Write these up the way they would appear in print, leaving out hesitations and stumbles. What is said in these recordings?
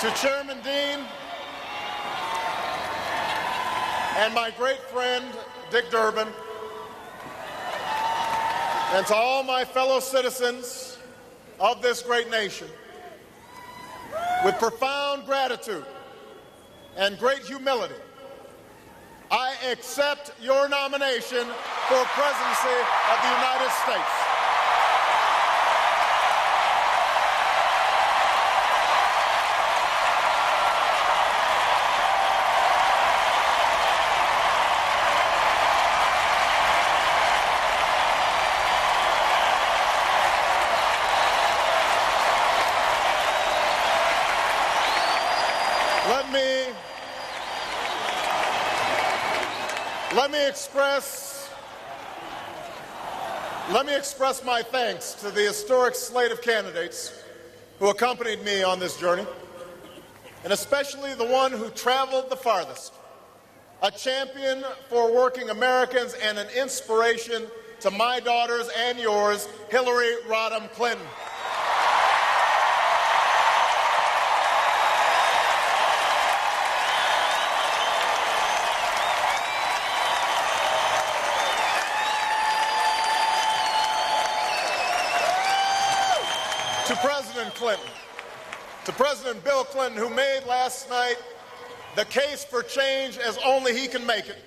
To Chairman Dean and my great friend, Dick Durbin, and to all my fellow citizens of this great nation, with profound gratitude and great humility, I accept your nomination for presidency of the United States. Let me express my thanks to the historic slate of candidates who accompanied me on this journey, and especially the one who traveled the farthest, a champion for working Americans and an inspiration to my daughters and yours, Hillary Rodham Clinton. To President Bill Clinton, who made last night the case for change as only he can make it.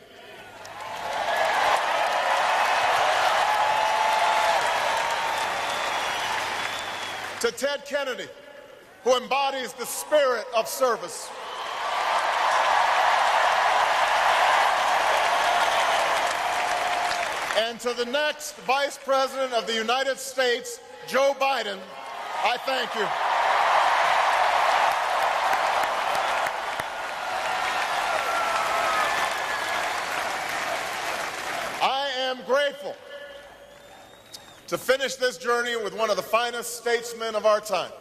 To Ted Kennedy, who embodies the spirit of service. And to the next Vice President of the United States, Joe Biden, I thank you. I am grateful to finish this journey with one of the finest statesmen of our time,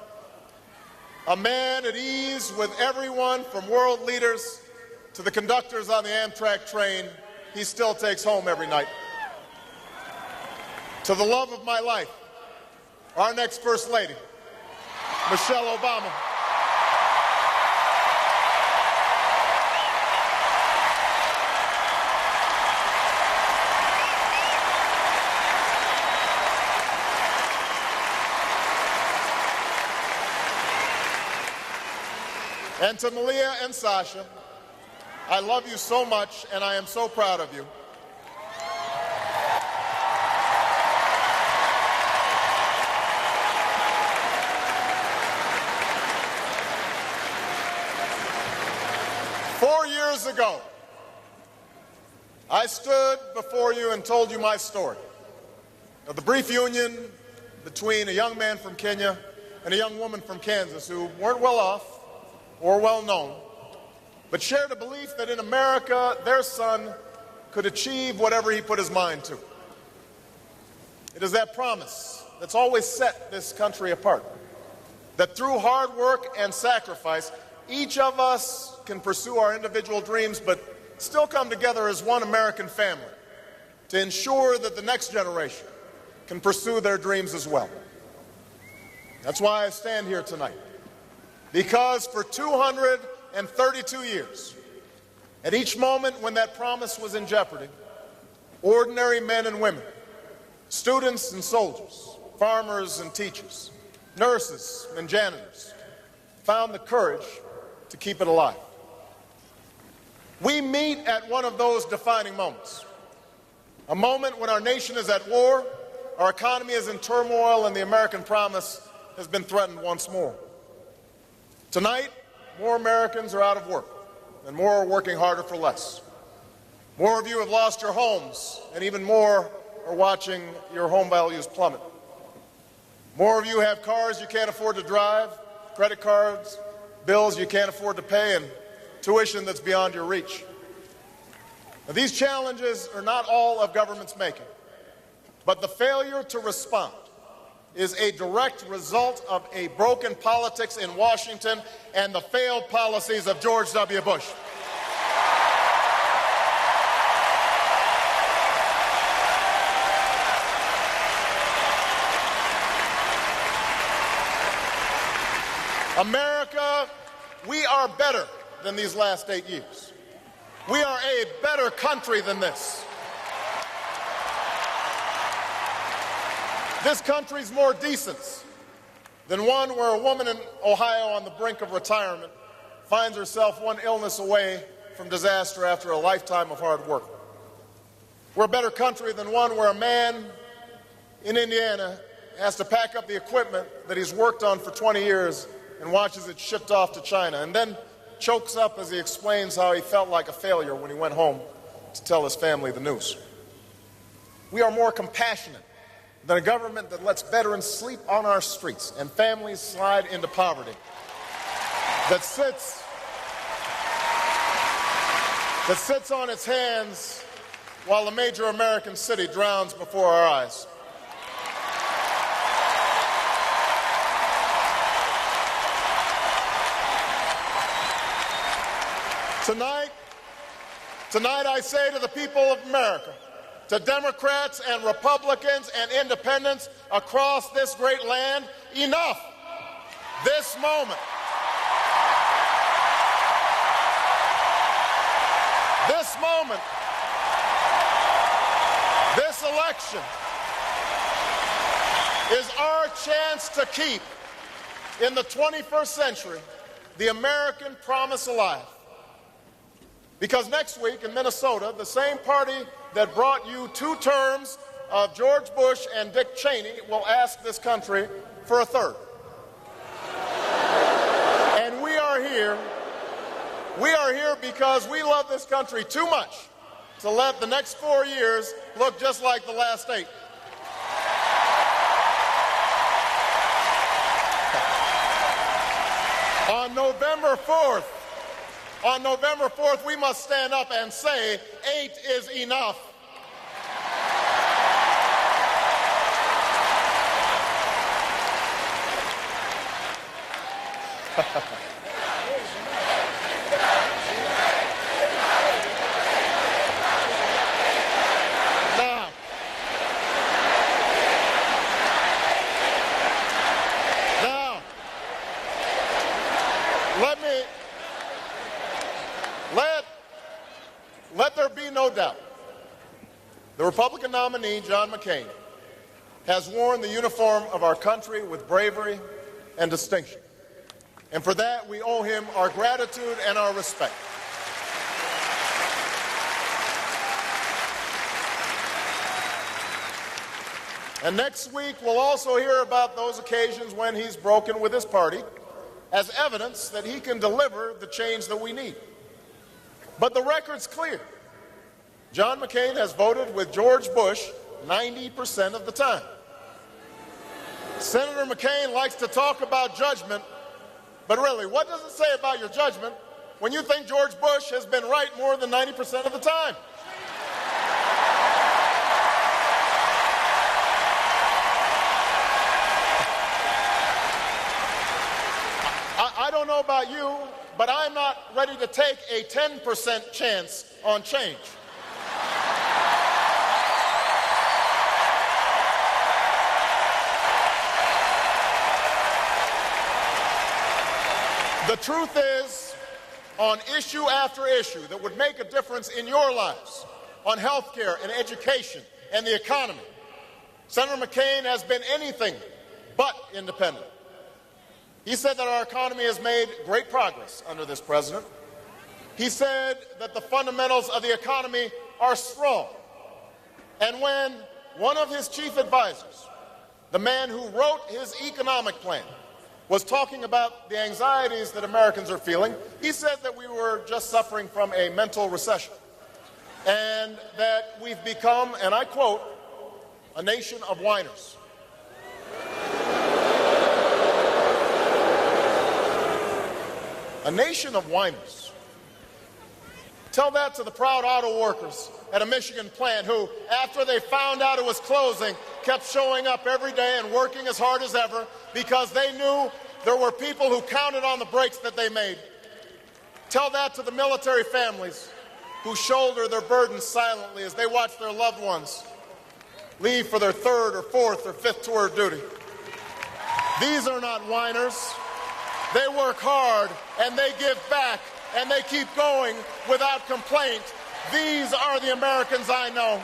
a man at ease with everyone from world leaders to the conductors on the Amtrak train he still takes home every night. To the love of my life, our next First Lady, Michelle Obama. And to Malia and Sasha, I love you so much, and I am so proud of you. Years ago, I stood before you and told you my story of the brief union between a young man from Kenya and a young woman from Kansas who weren't well off or well known, but shared a belief that in America their son could achieve whatever he put his mind to. It is that promise that's always set this country apart, that through hard work and sacrifice, each of us can pursue our individual dreams, but still come together as one American family to ensure that the next generation can pursue their dreams as well. That's why I stand here tonight, because for 232 years, at each moment when that promise was in jeopardy, ordinary men and women, students and soldiers, farmers and teachers, nurses and janitors, found the courage to keep it alive. We meet at one of those defining moments, a moment when our nation is at war, our economy is in turmoil, and the American promise has been threatened once more. Tonight, more Americans are out of work, and more are working harder for less. More of you have lost your homes, and even more are watching your home values plummet. More of you have cars you can't afford to drive, credit cards, bills you can't afford to pay, and tuition that's beyond your reach. Now, these challenges are not all of government's making, but the failure to respond is a direct result of a broken politics in Washington and the failed policies of George W. Bush. we are better than these last 8 years. We are a better country than this. This country's more decent than one where a woman in Ohio on the brink of retirement finds herself one illness away from disaster after a lifetime of hard work. We're a better country than one where a man in Indiana has to pack up the equipment that he's worked on for 20 years and watches it shipped off to China, and then chokes up as he explains how he felt like a failure when he went home to tell his family the news. We are more compassionate than a government that lets veterans sleep on our streets and families slide into poverty, that sits on its hands while a major American city drowns before our eyes. Tonight I say to the people of America, to Democrats and Republicans and independents across this great land, enough. This moment, this election is our chance to keep, in the 21st century, the American promise alive. Because next week in Minnesota, the same party that brought you 2 terms of George Bush and Dick Cheney will ask this country for a third. And we are here because we love this country too much to let the next 4 years look just like the last 8. On November 4th, we must stand up and say 8 is enough. Now, let there be no doubt. The Republican nominee, John McCain, has worn the uniform of our country with bravery and distinction. And for that, we owe him our gratitude and our respect. And next week, we'll also hear about those occasions when he's broken with his party as evidence that he can deliver the change that we need. But the record's clear. John McCain has voted with George Bush 90% of the time. Senator McCain likes to talk about judgment, but really, what does it say about your judgment when you think George Bush has been right more than 90% of the time? I don't know about you, but I'm not ready to take a 10% chance on change. The truth is, on issue after issue that would make a difference in your lives, on health care and education and the economy, Senator McCain has been anything but independent. He said that our economy has made great progress under this president. He said that the fundamentals of the economy are strong. And when one of his chief advisors, the man who wrote his economic plan, was talking about the anxieties that Americans are feeling, he said that we were just suffering from a mental recession and that we've become, and I quote, a nation of whiners. A nation of whiners. Tell that to the proud auto workers at a Michigan plant who, after they found out it was closing, kept showing up every day and working as hard as ever because they knew there were people who counted on the breaks that they made. Tell that to the military families who shoulder their burdens silently as they watch their loved ones leave for their 3rd or 4th or 5th tour of duty. These are not whiners. They work hard, and they give back, and they keep going without complaint. These are the Americans I know.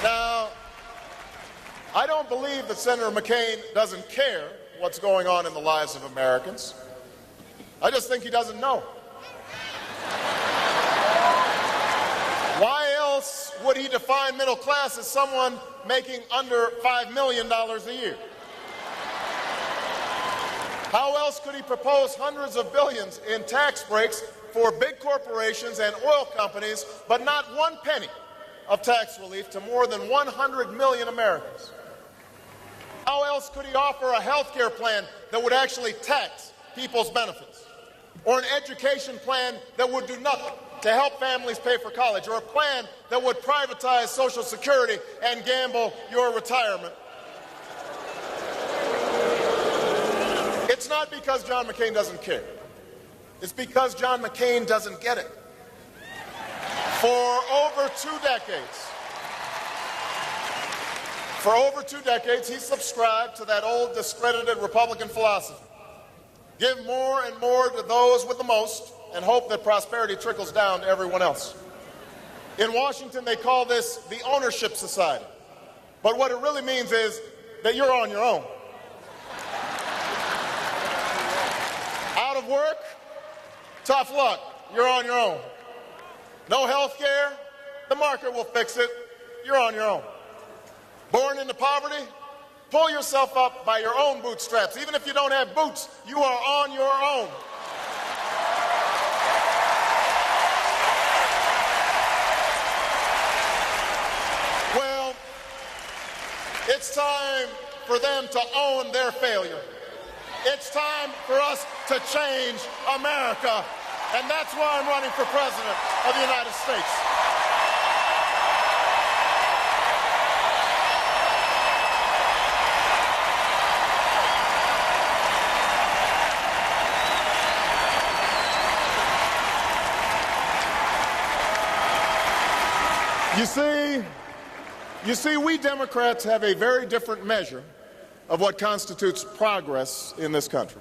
Now, I don't believe that Senator McCain doesn't care what's going on in the lives of Americans. I just think he doesn't know. Why else would he define middle class as someone making under $5 million a year? How else could he propose hundreds of billions in tax breaks for big corporations and oil companies, but not one penny of tax relief to more than 100 million Americans? How else could he offer a health care plan that would actually tax people's benefits? Or an education plan that would do nothing to help families pay for college? Or a plan that would privatize Social Security and gamble your retirement? It's not because John McCain doesn't care. It's because John McCain doesn't get it. For over 2 decades, he subscribed to that old discredited Republican philosophy. Give more and more to those with the most and hope that prosperity trickles down to everyone else. In Washington, they call this the ownership society. But what it really means is that you're on your own. Out of work? Tough luck. You're on your own. No health care? The market will fix it. You're on your own. Born into poverty? Pull yourself up by your own bootstraps. Even if you don't have boots, you are on your own. Well, it's time for them to own their failure. It's time for us to change America. And that's why I'm running for president of the United States. You see, we Democrats have a very different measure of what constitutes progress in this country.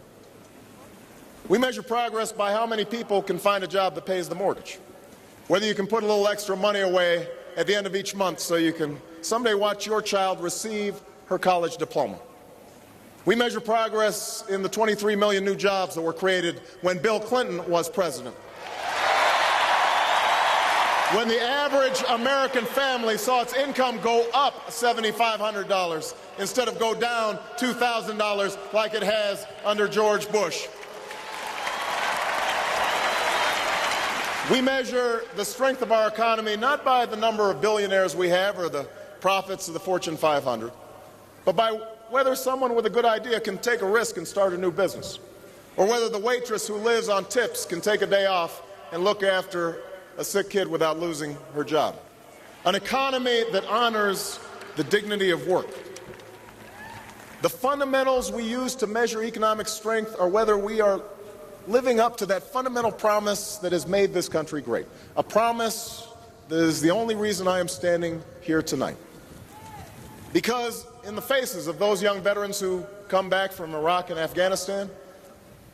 We measure progress by how many people can find a job that pays the mortgage, whether you can put a little extra money away at the end of each month so you can someday watch your child receive her college diploma. We measure progress in the 23 million new jobs that were created when Bill Clinton was president. When the average American family saw its income go up $7,500 instead of go down $2,000 like it has under George Bush. We measure the strength of our economy not by the number of billionaires we have or the profits of the Fortune 500, but by whether someone with a good idea can take a risk and start a new business, or whether the waitress who lives on tips can take a day off and look after a sick kid without losing her job. An economy that honors the dignity of work. The fundamentals we use to measure economic strength are whether we are living up to that fundamental promise that has made this country great. A promise that is the only reason I am standing here tonight. Because in the faces of those young veterans who come back from Iraq and Afghanistan,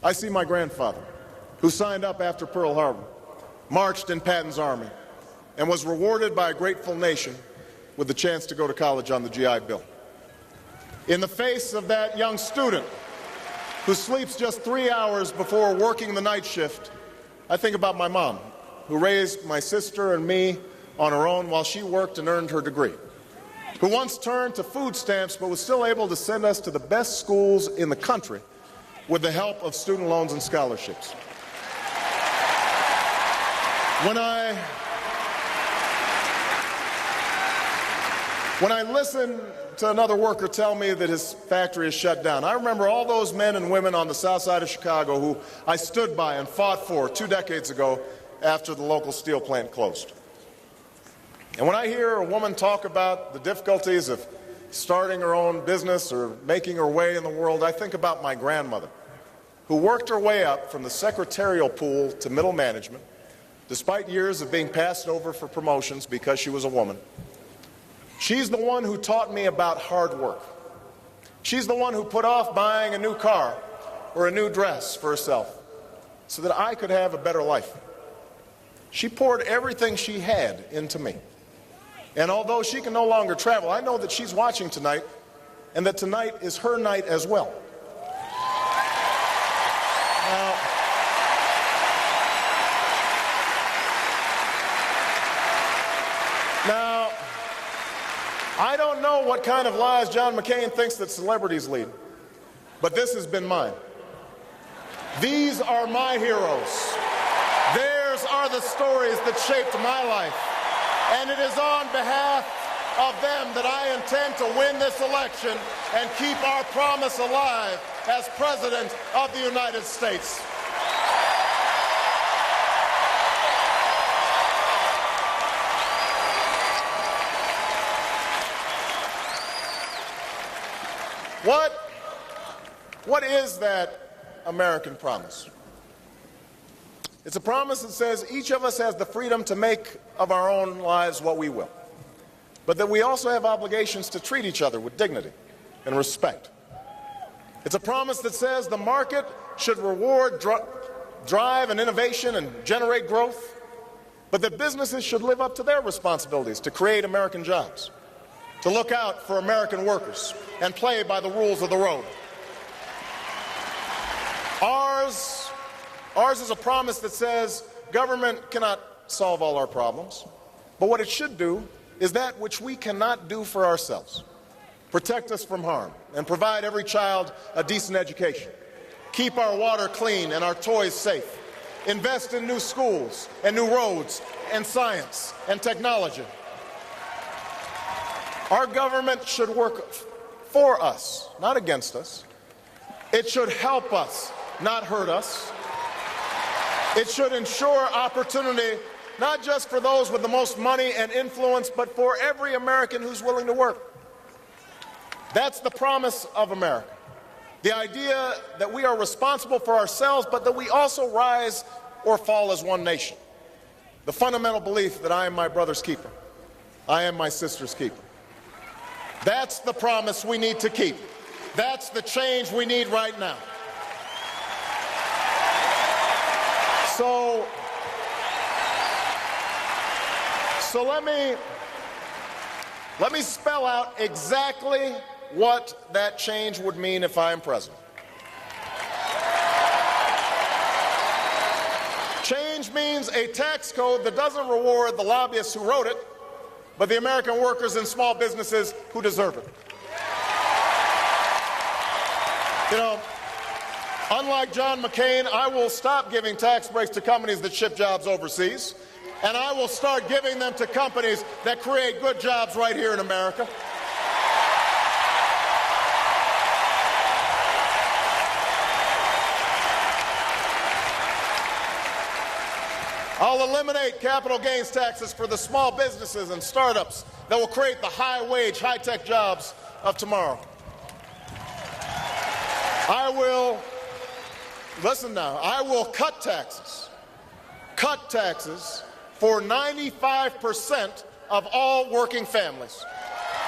I see my grandfather, who signed up after Pearl Harbor, marched in Patton's army, and was rewarded by a grateful nation with the chance to go to college on the GI Bill. In the face of that young student who sleeps just 3 hours before working the night shift, I think about my mom, who raised my sister and me on her own while she worked and earned her degree, who once turned to food stamps but was still able to send us to the best schools in the country with the help of student loans and scholarships. When I listen to another worker tell me that his factory is shut down, I remember all those men and women on the south side of Chicago who I stood by and fought for 2 decades ago after the local steel plant closed. And when I hear a woman talk about the difficulties of starting her own business or making her way in the world, I think about my grandmother, who worked her way up from the secretarial pool to middle management, despite years of being passed over for promotions because she was a woman. She's the one who taught me about hard work. She's the one who put off buying a new car or a new dress for herself so that I could have a better life. She poured everything she had into me. And although she can no longer travel, I know that she's watching tonight and that tonight is her night as well. Now, I don't know what kind of lives John McCain thinks that celebrities lead, but this has been mine. These are my heroes. Theirs are the stories that shaped my life. And it is on behalf of them that I intend to win this election and keep our promise alive as President of the United States. What is that American promise? It's a promise that says each of us has the freedom to make of our own lives what we will, but that we also have obligations to treat each other with dignity and respect. It's a promise that says the market should reward drive and innovation and generate growth, but that businesses should live up to their responsibilities to create American jobs, to look out for American workers and play by the rules of the road. Ours is a promise that says government cannot solve all our problems, but what it should do is that which we cannot do for ourselves: protect us from harm and provide every child a decent education, keep our water clean and our toys safe, invest in new schools and new roads and science and technology. Our government should work for us, not against us. It should help us, not hurt us. It should ensure opportunity, not just for those with the most money and influence, but for every American who's willing to work. That's the promise of America. The idea that we are responsible for ourselves, but that we also rise or fall as one nation. The fundamental belief that I am my brother's keeper. I am my sister's keeper. That's the promise we need to keep. That's the change we need right now. So let me spell out exactly what that change would mean if I am president. Change means a tax code that doesn't reward the lobbyists who wrote it, but the American workers and small businesses who deserve it. You know, unlike John McCain, I will stop giving tax breaks to companies that ship jobs overseas, and I will start giving them to companies that create good jobs right here in America. I'll eliminate capital gains taxes for the small businesses and startups that will create the high-wage, high-tech jobs of tomorrow. I will cut taxes for 95% of all working families.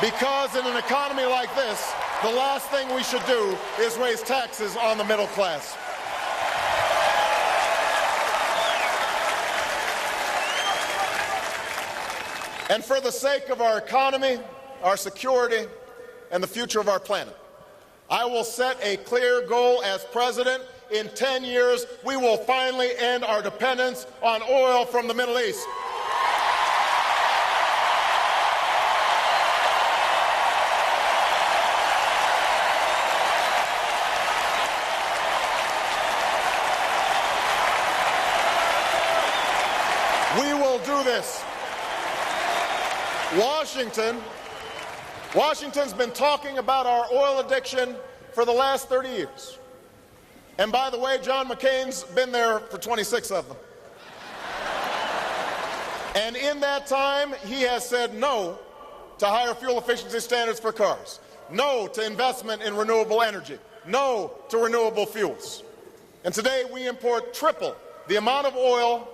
Because in an economy like this, the last thing we should do is raise taxes on the middle class. And for the sake of our economy, our security, and the future of our planet, I will set a clear goal as president. In 10 years, we will finally end our dependence on oil from the Middle East. We will do this. Washington's been talking about our oil addiction for the last 30 years. And by the way, John McCain's been there for 26 of them. And in that time, he has said no to higher fuel efficiency standards for cars, no to investment in renewable energy, no to renewable fuels. And today we import triple the amount of oil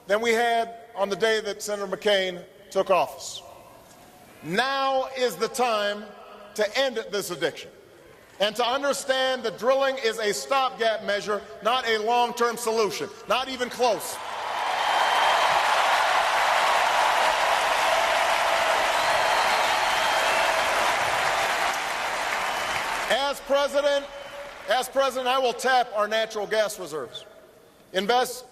than we had on the day that Senator McCain took office. Now is the time to end this addiction and to understand that drilling is a stopgap measure, not a long-term solution, not even close. As president, I will tap our natural gas reserves, invest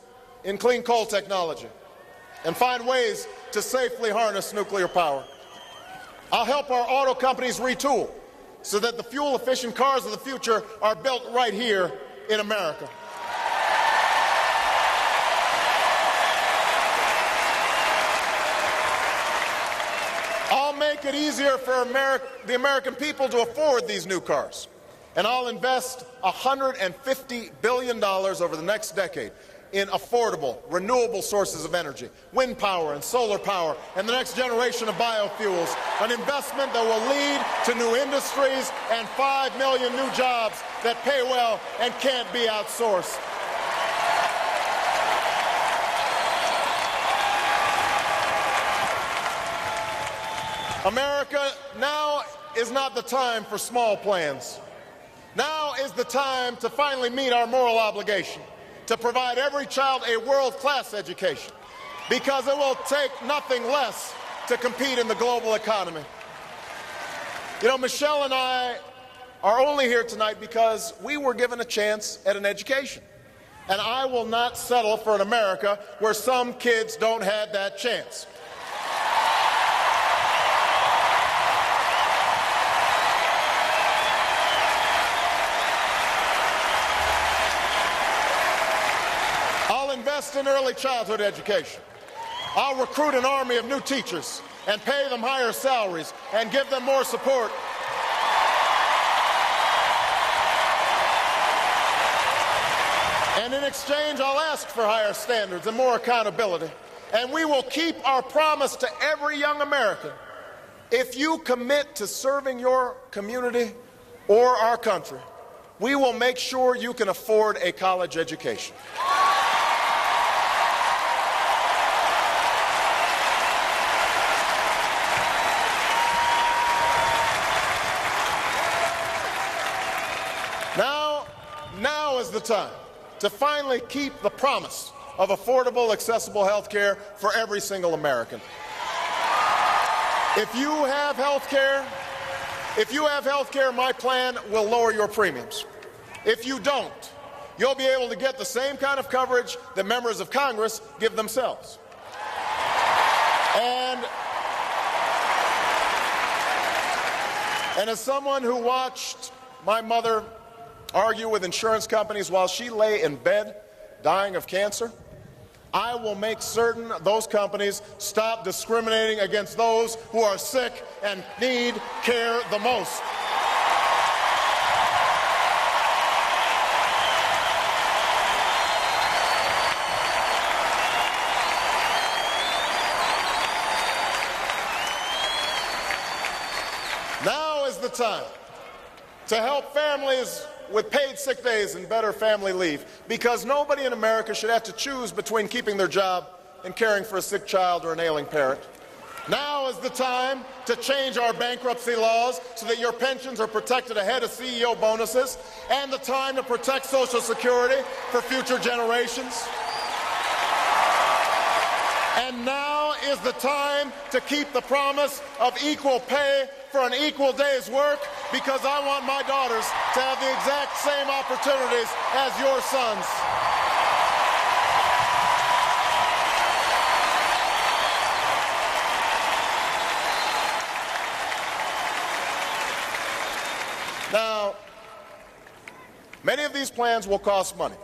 in clean coal technology, and find ways to safely harness nuclear power. I'll help our auto companies retool so that the fuel-efficient cars of the future are built right here in America. I'll make it easier for the American people to afford these new cars. And I'll invest $150 billion over the next decade in affordable, renewable sources of energy, wind power and solar power, and the next generation of biofuels, an investment that will lead to new industries and 5 million new jobs that pay well and can't be outsourced. America, now is not the time for small plans. Now is the time to finally meet our moral obligation to provide every child a world-class education, because it will take nothing less to compete in the global economy. You know, Michelle and I are only here tonight because we were given a chance at an education. And I will not settle for an America where some kids don't have that chance. Invest in early childhood education. I'll recruit an army of new teachers and pay them higher salaries and give them more support. And in exchange, I'll ask for higher standards and more accountability. And we will keep our promise to every young American. If you commit to serving your community or our country, we will make sure you can afford a college education. Now is the time to finally keep the promise of affordable, accessible health care for every single American. If you have health care, my plan will lower your premiums. If you don't, you'll be able to get the same kind of coverage that members of Congress give themselves. And as someone who watched my mother argue with insurance companies while she lay in bed dying of cancer, I will make certain those companies stop discriminating against those who are sick and need care the most. Now is the time to help families with paid sick days and better family leave, because nobody in America should have to choose between keeping their job and caring for a sick child or an ailing parent. Now is the time to change our bankruptcy laws so that your pensions are protected ahead of CEO bonuses, and the time to protect Social Security for future generations. And now is the time to keep the promise of equal pay for an equal day's work, because I want my daughters to have the exact same opportunities as your sons. Now, many of these plans will cost money,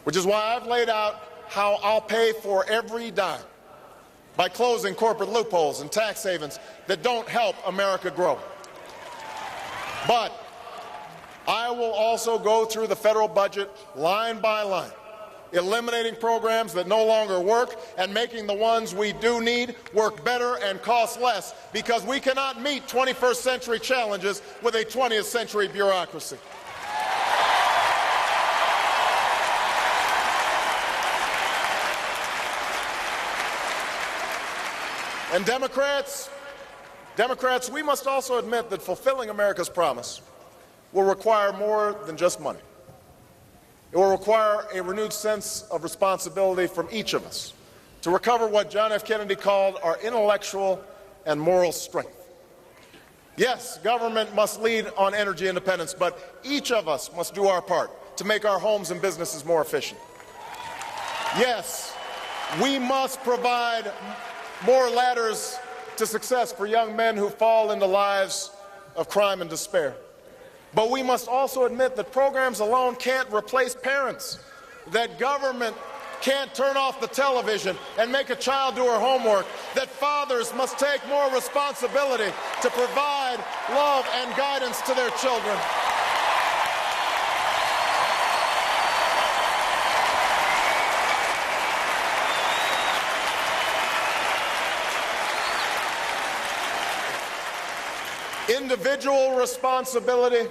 which is why I've laid out how I'll pay for every dime by closing corporate loopholes and tax havens that don't help America grow. But I will also go through the federal budget line by line, eliminating programs that no longer work and making the ones we do need work better and cost less, because we cannot meet 21st century challenges with a 20th century bureaucracy. And Democrats, we must also admit that fulfilling America's promise will require more than just money. It will require a renewed sense of responsibility from each of us to recover what John F. Kennedy called our intellectual and moral strength. Yes, government must lead on energy independence, but each of us must do our part to make our homes and businesses more efficient. Yes, we must provide more ladders to success for young men who fall into lives of crime and despair. But we must also admit that programs alone can't replace parents, that government can't turn off the television and make a child do her homework, that fathers must take more responsibility to provide love and guidance to their children. Individual responsibility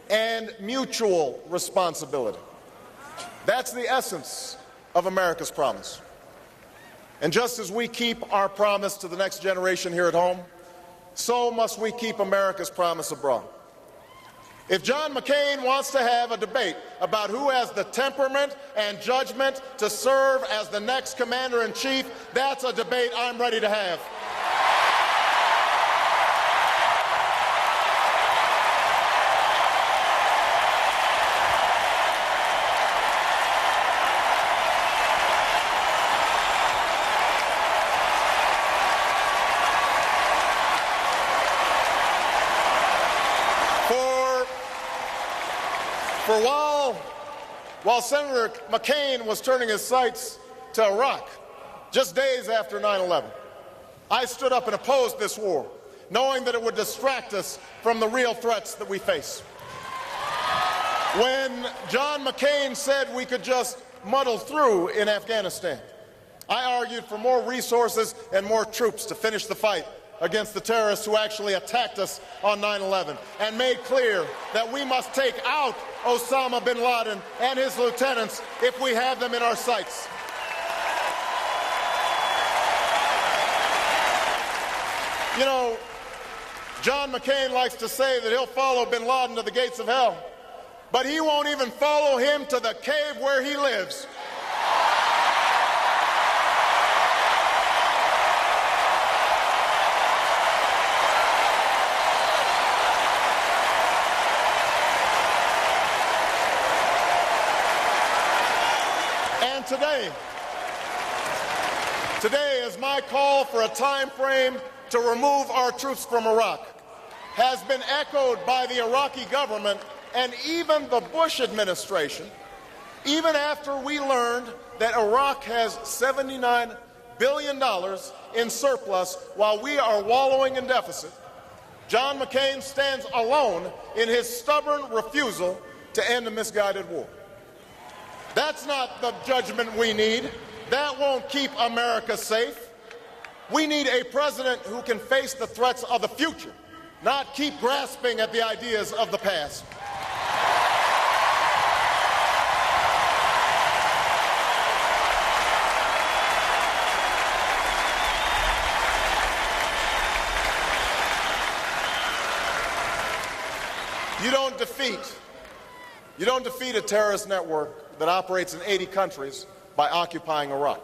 and mutual responsibility. That's the essence of America's promise. And just as we keep our promise to the next generation here at home, so must we keep America's promise abroad. If John McCain wants to have a debate about who has the temperament and judgment to serve as the next commander-in-chief, that's a debate I'm ready to have. While Senator McCain was turning his sights to Iraq, just days after 9/11, I stood up and opposed this war, knowing that it would distract us from the real threats that we face. When John McCain said we could just muddle through in Afghanistan, I argued for more resources and more troops to finish the fight against the terrorists who actually attacked us on 9/11, and made clear that we must take out Osama bin Laden and his lieutenants if we have them in our sights. You know, John McCain likes to say that he'll follow bin Laden to the gates of hell, but he won't even follow him to the cave where he lives. Today is my call for a time frame to remove our troops from Iraq, has been echoed by the Iraqi government and even the Bush administration, even after we learned that Iraq has $79 billion in surplus while we are wallowing in deficit. John McCain stands alone in his stubborn refusal to end a misguided war. That's not the judgment we need. That won't keep America safe. We need a president who can face the threats of the future, not keep grasping at the ideas of the past. You don't defeat a terrorist network that operates in 80 countries by occupying Iraq.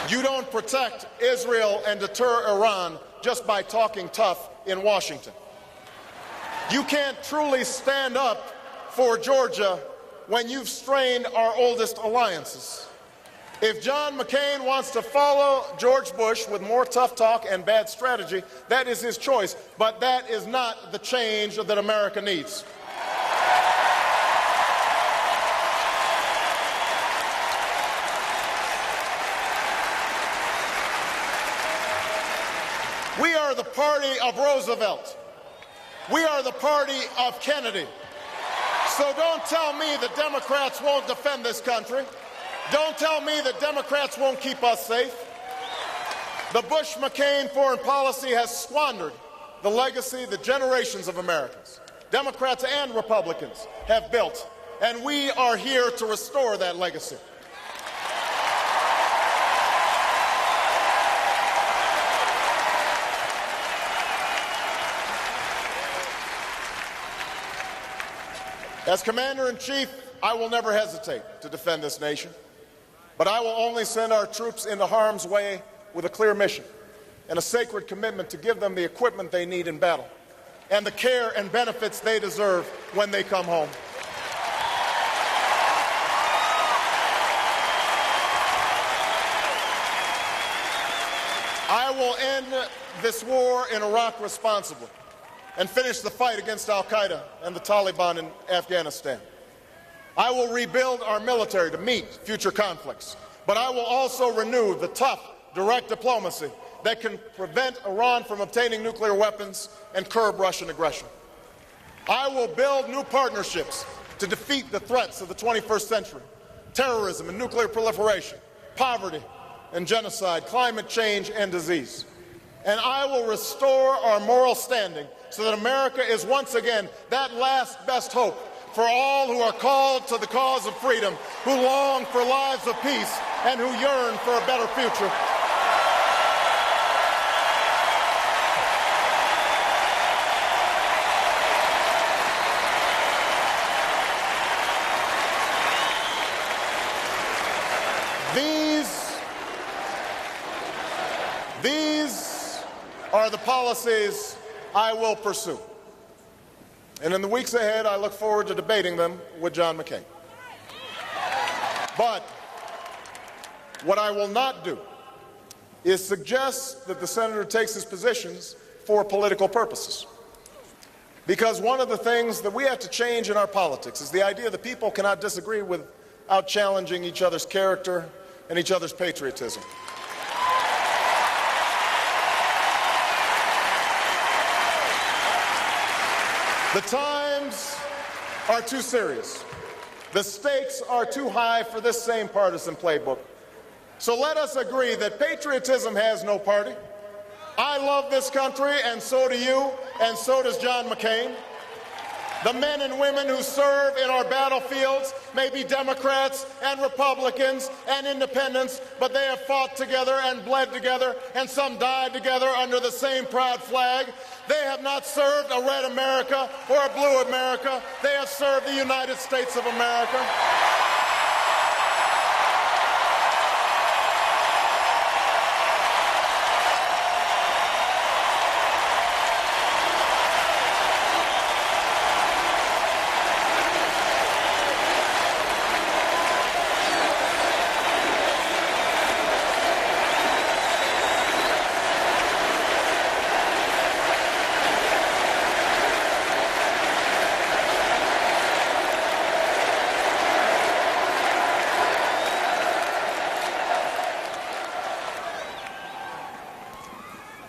You don't protect Israel and deter Iran just by talking tough in Washington. You can't truly stand up for Georgia when you've strained our oldest alliances. If John McCain wants to follow George Bush with more tough talk and bad strategy, that is his choice, but that is not the change that America needs. We are the party of Roosevelt. We are the party of Kennedy. So don't tell me that Democrats won't defend this country. Don't tell me that Democrats won't keep us safe. The Bush-McCain foreign policy has squandered the legacy that generations of Americans, Democrats and Republicans, have built, and we are here to restore that legacy. As Commander-in-Chief, I will never hesitate to defend this nation, but I will only send our troops into harm's way with a clear mission and a sacred commitment to give them the equipment they need in battle and the care and benefits they deserve when they come home. I will end this war in Iraq responsibly and finish the fight against al-Qaeda and the Taliban in Afghanistan. I will rebuild our military to meet future conflicts, but I will also renew the tough, direct diplomacy that can prevent Iran from obtaining nuclear weapons and curb Russian aggression. I will build new partnerships to defeat the threats of the 21st century: terrorism and nuclear proliferation, poverty and genocide, climate change and disease. And I will restore our moral standing so that America is once again that last best hope for all who are called to the cause of freedom, who long for lives of peace, and who yearn for a better future. These are the policies I will pursue. And in the weeks ahead, I look forward to debating them with John McCain. But what I will not do is suggest that the senator takes his positions for political purposes. Because one of the things that we have to change in our politics is the idea that people cannot disagree without challenging each other's character and each other's patriotism. The times are too serious. The stakes are too high for this same partisan playbook. So let us agree that patriotism has no party. I love this country, and so do you, and so does John McCain. The men and women who serve in our battlefields may be Democrats and Republicans and independents, but they have fought together and bled together, and some died together under the same proud flag. They have not served a red America or a blue America. They have served the United States of America.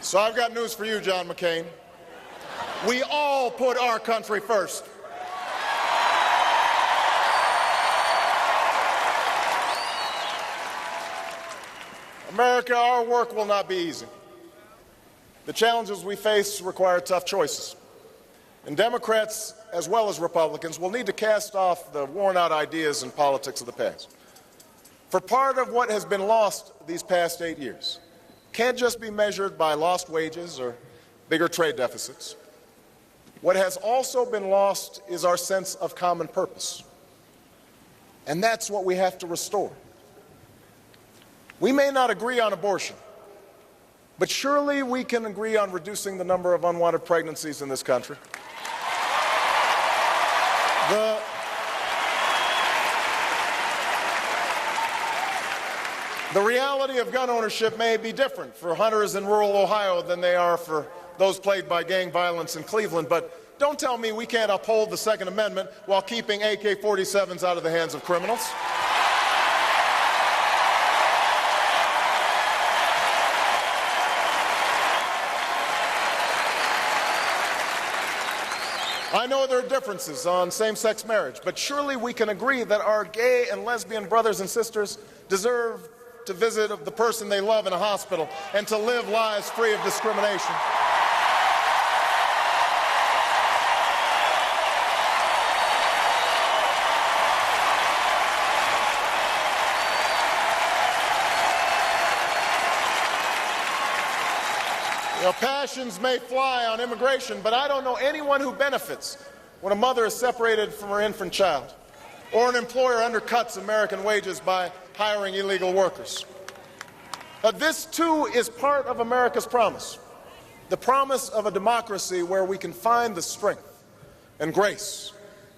So I've got news for you, John McCain. We all put our country first. America, our work will not be easy. The challenges we face require tough choices. And Democrats, as well as Republicans, will need to cast off the worn-out ideas and politics of the past. For part of what has been lost these past 8 years can't just be measured by lost wages or bigger trade deficits. What has also been lost is our sense of common purpose. And that's what we have to restore. We may not agree on abortion, but surely we can agree on reducing the number of unwanted pregnancies in this country. The reality of gun ownership may be different for hunters in rural Ohio than they are for those plagued by gang violence in Cleveland, but don't tell me we can't uphold the Second Amendment while keeping AK-47s out of the hands of criminals. I know there are differences on same-sex marriage, but surely we can agree that our gay and lesbian brothers and sisters deserve to visit the person they love in a hospital and to live lives free of discrimination. Passions may fly on immigration, but I don't know anyone who benefits when a mother is separated from her infant child, or an employer undercuts American wages by hiring illegal workers. This, too, is part of America's promise, the promise of a democracy where we can find the strength and grace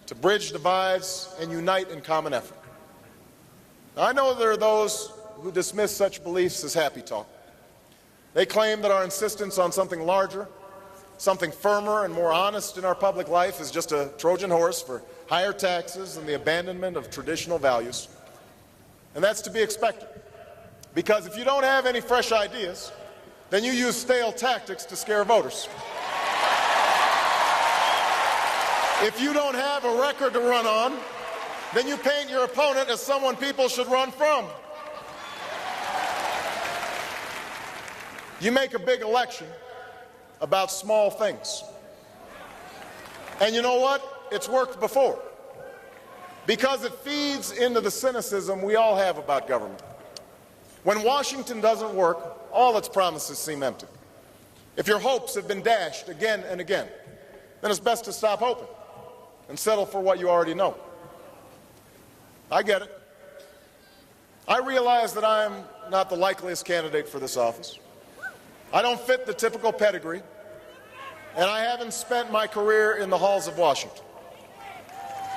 to bridge divides and unite in common effort. Now, I know there are those who dismiss such beliefs as happy talk. They claim that our insistence on something larger, something firmer and more honest in our public life is just a Trojan horse for higher taxes and the abandonment of traditional values. And that's to be expected, because if you don't have any fresh ideas, then you use stale tactics to scare voters. If you don't have a record to run on, then you paint your opponent as someone people should run from. You make a big election about small things. And you know what? It's worked before, because it feeds into the cynicism we all have about government. When Washington doesn't work, all its promises seem empty. If your hopes have been dashed again and again, then it's best to stop hoping and settle for what you already know. I get it. I realize that I am not the likeliest candidate for this office. I don't fit the typical pedigree, and I haven't spent my career in the halls of Washington.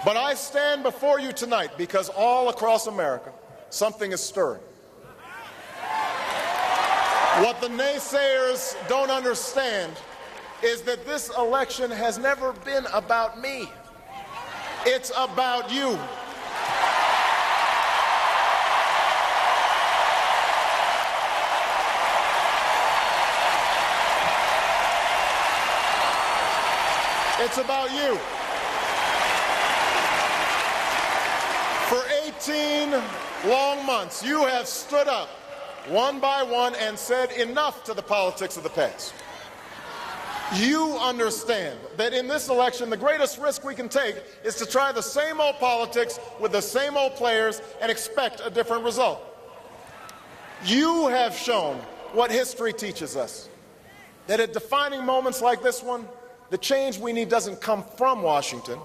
But I stand before you tonight because all across America, something is stirring. What the naysayers don't understand is that this election has never been about me. It's about you. It's about you. For 18 long months, you have stood up one by one and said enough to the politics of the past. You understand that in this election, the greatest risk we can take is to try the same old politics with the same old players and expect a different result. You have shown what history teaches us, that at defining moments like this one, the change we need doesn't come from Washington.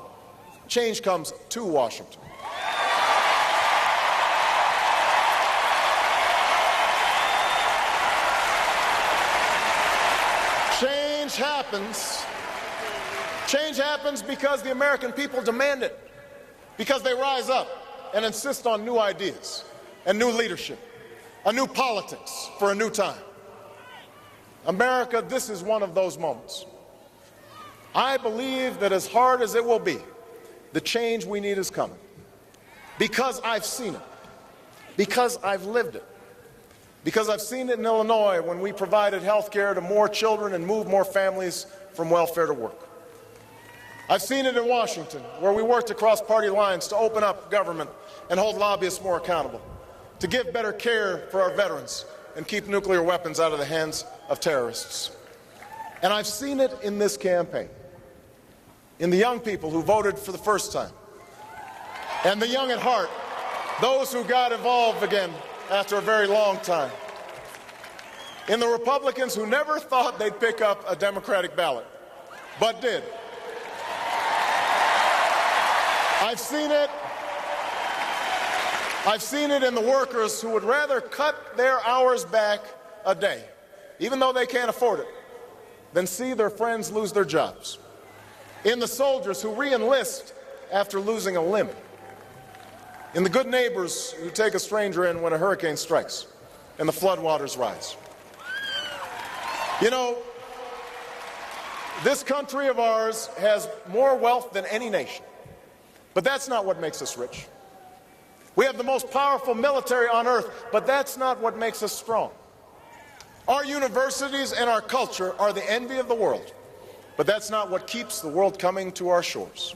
Change comes to Washington. Change happens because the American people demand it, because they rise up and insist on new ideas and new leadership, a new politics for a new time. America, this is one of those moments. I believe that as hard as it will be, the change we need is coming, because I've seen it, because I've lived it. Because I've seen it in Illinois when we provided health care to more children and moved more families from welfare to work. I've seen it in Washington, where we worked across party lines to open up government and hold lobbyists more accountable, to give better care for our veterans and keep nuclear weapons out of the hands of terrorists. And I've seen it in this campaign, in the young people who voted for the first time, and the young at heart, those who got involved again after a very long time, in the Republicans who never thought they'd pick up a Democratic ballot, but did. I've seen it in the workers who would rather cut their hours back a day, even though they can't afford it, than see their friends lose their jobs. In the soldiers who re-enlist after losing a limb. In the good neighbors who take a stranger in when a hurricane strikes and the floodwaters rise. You know, this country of ours has more wealth than any nation, but that's not what makes us rich. We have the most powerful military on earth, but that's not what makes us strong. Our universities and our culture are the envy of the world, but that's not what keeps the world coming to our shores.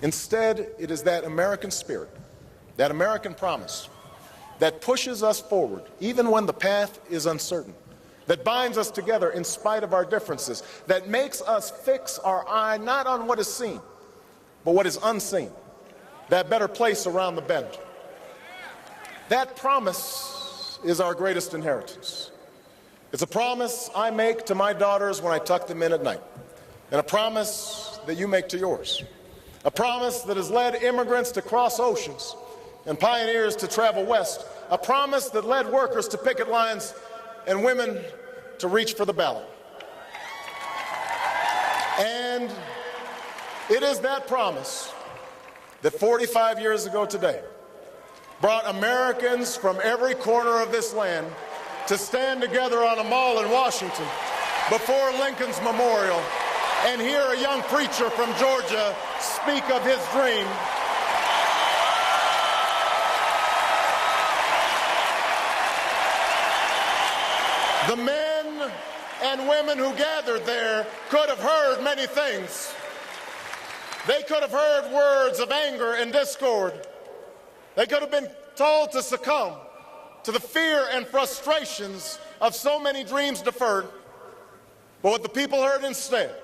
Instead, it is that American spirit, that American promise, that pushes us forward even when the path is uncertain, that binds us together in spite of our differences, that makes us fix our eye not on what is seen, but what is unseen, that better place around the bend. That promise is our greatest inheritance. It's a promise I make to my daughters when I tuck them in at night, and a promise that you make to yours. A promise that has led immigrants to cross oceans and pioneers to travel west. A promise that led workers to picket lines and women to reach for the ballot. And it is that promise that 45 years ago today brought Americans from every corner of this land to stand together on a mall in Washington before Lincoln's memorial and hear a young preacher from Georgia speak of his dream. The men and women who gathered there could have heard many things. They could have heard words of anger and discord. They could have been told to succumb to the fear and frustrations of so many dreams deferred. But what the people heard instead,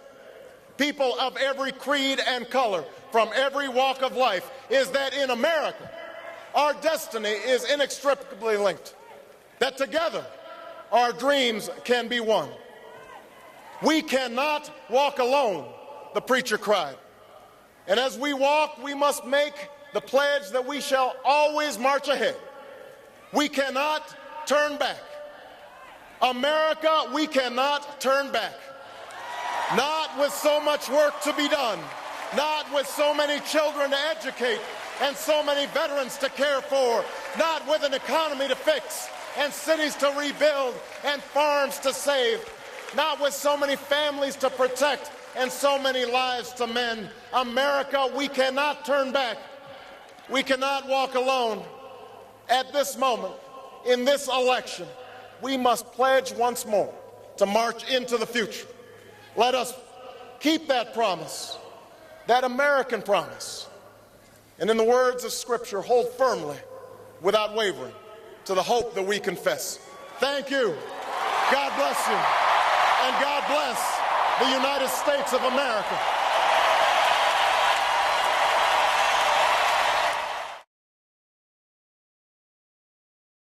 people of every creed and color, from every walk of life, is that in America, our destiny is inextricably linked. That together, our dreams can be won. We cannot walk alone, the preacher cried. And as we walk, we must make the pledge that we shall always march ahead. We cannot turn back. America, we cannot turn back. Not with so much work to be done, not with so many children to educate and so many veterans to care for, not with an economy to fix and cities to rebuild and farms to save, not with so many families to protect and so many lives to mend. America, we cannot turn back. We cannot walk alone. At this moment, in this election, we must pledge once more to march into the future. Let us keep that promise, that American promise, and in the words of Scripture, hold firmly, without wavering, to the hope that we confess. Thank you. God bless you. And God bless the United States of America.